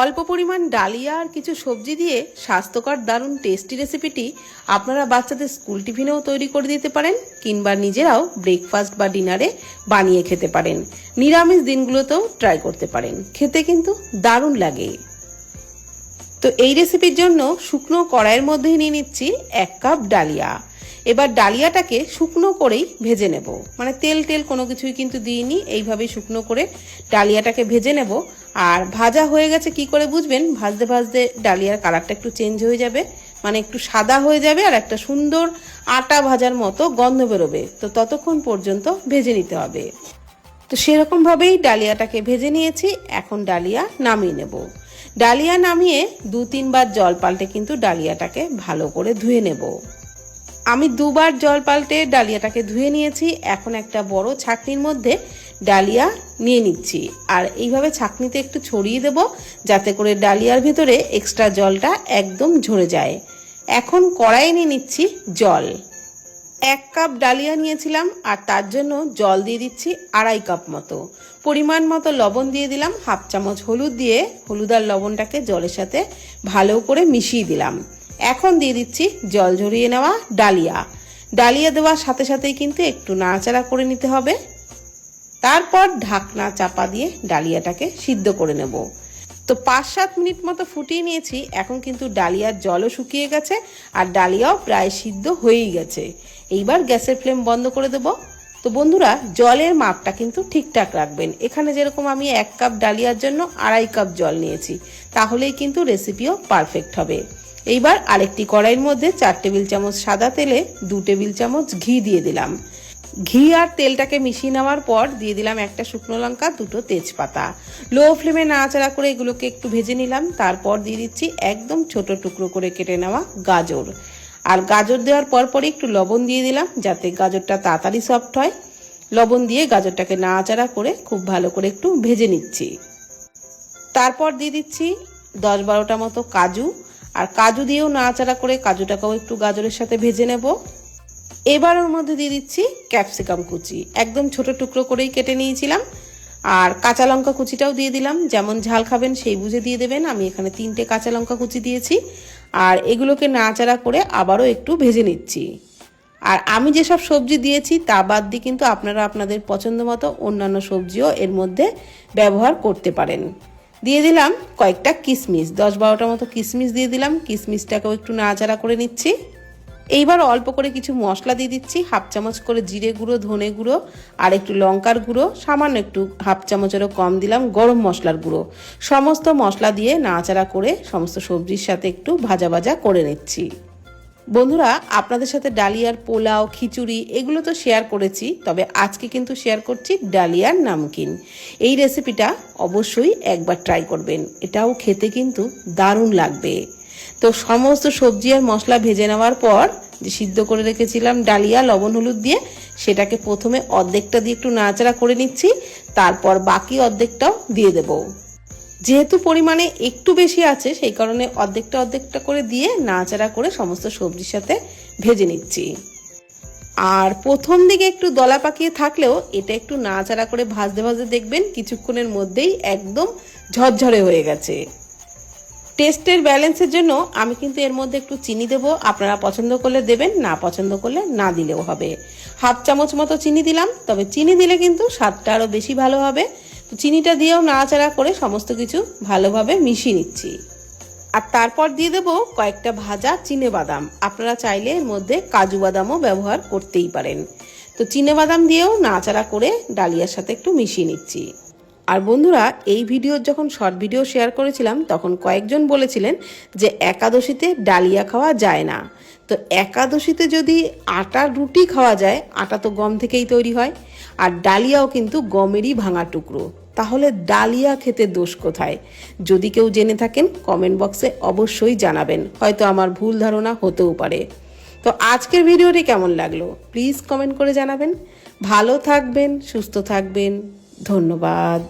অল্প পরিমাণ ডালিয়া আর কিছু সবজি দিয়ে স্বাস্থ্যকর দারুণ টেস্টি রেসিপিটি আপনারা বাচ্চাদের স্কুল টিফিনেও তৈরি করে দিতে পারেন, কিংবা নিজেরাও ব্রেকফাস্ট বা ডিনারে বানিয়ে খেতে পারেন। নিরামিষ দিনগুলোতেও ট্রাই করতে পারেন, খেতে কিন্তু দারুণ লাগে। তো এই রেসিপির জন্য শুকনো কড়াইয়ের মধ্যে নিয়ে নিচ্ছি 1 কাপ ডালিয়া। এবার ডালিয়াটাকে শুকনো করেই ভেজে নেব, মানে তেল কোনো কিছুই কিন্তু দিইনি, এইভাবেই শুকনো করে ডালিয়াটাকে ভেজে নেব। আর ভাজা হয়ে গেছে কি করে বুঝবেন? ভাজতে ভাজতে ডালিয়ার কালারটা একটু চেঞ্জ হয়ে যাবে, মানে একটু সাদা হয়ে যাবে আর একটা সুন্দর আটা ভাজার মতো গন্ধ বেরোবে। তো ততক্ষণ পর্যন্ত ভেজে নিতে হবে। তো সেরকম ভাবেই ডালিয়াটাকে ভেজে নিয়েছি। এখন ডালিয়া নামিয়ে নেব। ডালিয়া নামিয়ে 2-3 বার জল পাল্টে কিন্তু ডালিয়াটাকে ভালো করে ধুয়ে নেব। আমি 2 বার জল পাল্টে ডালিয়াটাকে ধুয়ে নিয়েছি। এখন একটা বড় ছাঁকনির মধ্যে ডালিয়া নিয়ে নিচ্ছি, আর এইভাবে ছাঁকনিতে একটু ছড়িয়ে দেব যাতে করে ডালিয়ার ভিতরে এক্সট্রা জলটা একদম ঝরে যায়। এখন কড়াইয়ে নিয়ে নিচ্ছি জল। 1 কাপ ডালিয়া নিয়েছিলাম আর তার জন্য জল দিয়ে দিচ্ছি 2.5 কাপ মতো। পরিমাণ মতো লবণ দিয়ে দিলাম, 1/2 চামচ হলুদ দিয়ে হলুদ আর লবণটাকে জলের সাথে ভালো করে মিশিয়ে দিলাম। এখন দিয়ে দিচ্ছি জল ঝরিয়ে নেওয়া ডালিয়া। ডালিয়া দেওয়ার সাথে সাথেই কিন্তু একটু নাড়াচাড়া করে নিতে হবে। তারপর ঢাকনা চাপা দিয়ে ডালিয়াটাকে সিদ্ধ করে নেব। তো 5-7 মিনিট মতো ফুটিয়ে নিয়েছি। এখন কিন্তু ডালিয়ার জলও শুকিয়ে গেছে আর ডালিয়াও প্রায় সিদ্ধ হয়েই গেছে। এইবার গ্যাসের ফ্লেম বন্ধ করে দেব। তো বন্ধুরা, জলের মাপটা কিন্তু ঠিকঠাক রাখবেন। এখানে যেরকম আমি 1 কাপ ডালিয়ার জন্য 2.5 কাপ জল নিয়েছি, তাহলেই কিন্তু রেসিপিও পারফেক্ট হবে। এইবার আরেকটি কড়াইয়ের মধ্যে 4 টেবিল চামচ সাদা তেলে 2 টেবিল চামচ ঘি দিয়ে দিলাম। ঘি আর তেলটাকে মিশিয়ে নেওয়ার পর দিয়ে দিলাম একটা শুকনো লঙ্কা, 2টো তেজপাতা। লো ফ্লেমে নাড়াচাড়া করে এগুলোকে একটু ভেজে নিলাম। তারপর দিয়ে দিচ্ছি একদম ছোট টুকরো করে কেটে নেওয়া গাজর। আর গাজর দেওয়ার পরপরই একটু লবণ দিয়ে দিলাম যাতে গাজরটা তাড়াতাড়ি সফট হয়। লবণ দিয়ে গাজরটাকে নাড়াচাড়া করে খুব ভালো করে একটু ভেজে নিচ্ছি। তারপর দিয়ে দিচ্ছি 10-12টা মতো কাজু, আর কাজু দিয়েও নাড়াচাড়া করে কাজুটাকেও একটু গাজরের সাথে ভেজে নেব। এবার ওর মধ্যে দিয়ে দিচ্ছি ক্যাপসিকাম কুচি, একদম ছোট টুকরো করেই কেটে নিয়েছিলাম। আর কাঁচা লঙ্কা কুচিটাও দিয়ে দিলাম, যেমন ঝাল খাবেন সেই বুঝে দিয়ে দেবেন। আমি এখানে 3টে কাঁচা লঙ্কা কুচি দিয়েছি। আর এগুলোকে নাড়াচাড়া করে আবারও একটু ভেজে নিচ্ছি। আর আমি যেসব সবজি দিয়েছি তা বাদ দিয়ে কিন্তু আপনারা আপনাদের পছন্দ মতো অন্যান্য সবজিও এর মধ্যে ব্যবহার করতে পারেন। দিয়ে দিলাম কয়েকটা কিশমিশ, 10-12টা মতো কিশমিশ দিয়ে দিলাম। কিশমিশটাকেও একটু নাড়াচাড়া করে নিচ্ছি। এইবার অল্প করে কিছু মশলা দিয়ে দিচ্ছি, 1/2 চামচ করে জিরে গুঁড়ো, ধনে গুঁড়ো আর একটু লঙ্কার গুঁড়ো, সামান্য একটু 1/2 চামচেরও কম দিলাম গরম মশলার গুঁড়ো। সমস্ত মশলা দিয়ে নাড়াচাড়া করে সমস্ত সবজির সাথে একটু ভাজা ভাজা করে নিচ্ছি। বন্ধুরা, আপনাদের সাথে ডালিয়ার পোলাও, খিচুড়ি এগুলো তো শেয়ার করেছি, তবে আজকে কিন্তু শেয়ার করছি ডালিয়ার নামকিন। এই রেসিপিটা অবশ্যই একবার ট্রাই করবেন, এটাও খেতে কিন্তু দারুণ লাগবে। তো সমস্ত সবজি আর মশলা ভেজে নেওয়ার পর যে সিদ্ধ করে রেখেছিলাম ডালিয়া লবণ হলুদ দিয়ে, সেটাকে প্রথমে অর্ধেকটা দিয়ে একটু নাড়াচাড়া করে নিচ্ছি। তারপর বাকি অর্ধেকটাও দিয়ে দেব। যেহেতু পরিমাণে একটু বেশি আছে সেই কারণে অর্ধেকটা করে দিয়ে নাড়াচাড়া করে সমস্ত সবজির সাথে ভেজে নিচ্ছি। আর প্রথম দিকে একটু দলা পাকিয়ে থাকলেও এটা একটু নাড়াচাড়া করে ভাজতে ভাজতে দেখবেন কিছুক্ষণের মধ্যেই একদম ঝরঝরে হয়ে গেছে। টেস্টের ব্যালেন্সের জন্য আমি কিন্তু এর মধ্যে একটু চিনি দেবো, আপনারা পছন্দ করলে দেবেন, না পছন্দ করলে না দিলেও হবে। 1/2 চামচ মতো চিনি দিলাম, তবে চিনি দিলে কিন্তু স্বাদটা আরও বেশি ভালো হবে। তো চিনিটা দিয়েও নাড়াচাড়া করে সমস্ত কিছু ভালোভাবে মিশিয়ে নিচ্ছি। আর তারপর দিয়ে দেবো কয়েকটা ভাজা চিনে বাদাম। আপনারা চাইলে এর মধ্যে কাজু বাদামও ব্যবহার করতেই পারেন। তো চিনে বাদাম দিয়েও নাড়াচাড়া করে ডালিয়ার সাথে একটু মিশিয়ে নিচ্ছি। আর বন্ধুরা, এই ভিডিওর যখন শর্ট ভিডিও শেয়ার করেছিলাম তখন কয়েকজন বলেছিলেন যে একাদশীতে ডালিয়া খাওয়া যায় না। তো একাদশীতে যদি আটার রুটি খাওয়া যায়, আটা তো গম থেকেই তৈরি হয়, আর ডালিয়াও কিন্তু গমেরই ভাঙা টুকরো, তাহলে ডালিয়া খেতে দোষ কোথায়? যদি কেউ জেনে থাকেন কমেন্ট বক্সে অবশ্যই জানাবেন, হয়তো আমার ভুল ধারণা হতেও পারে। তো আজকের ভিডিওটি কেমন লাগলো প্লিজ কমেন্ট করে জানাবেন। ভালো থাকবেন, সুস্থ থাকবেন, ধন্যবাদ।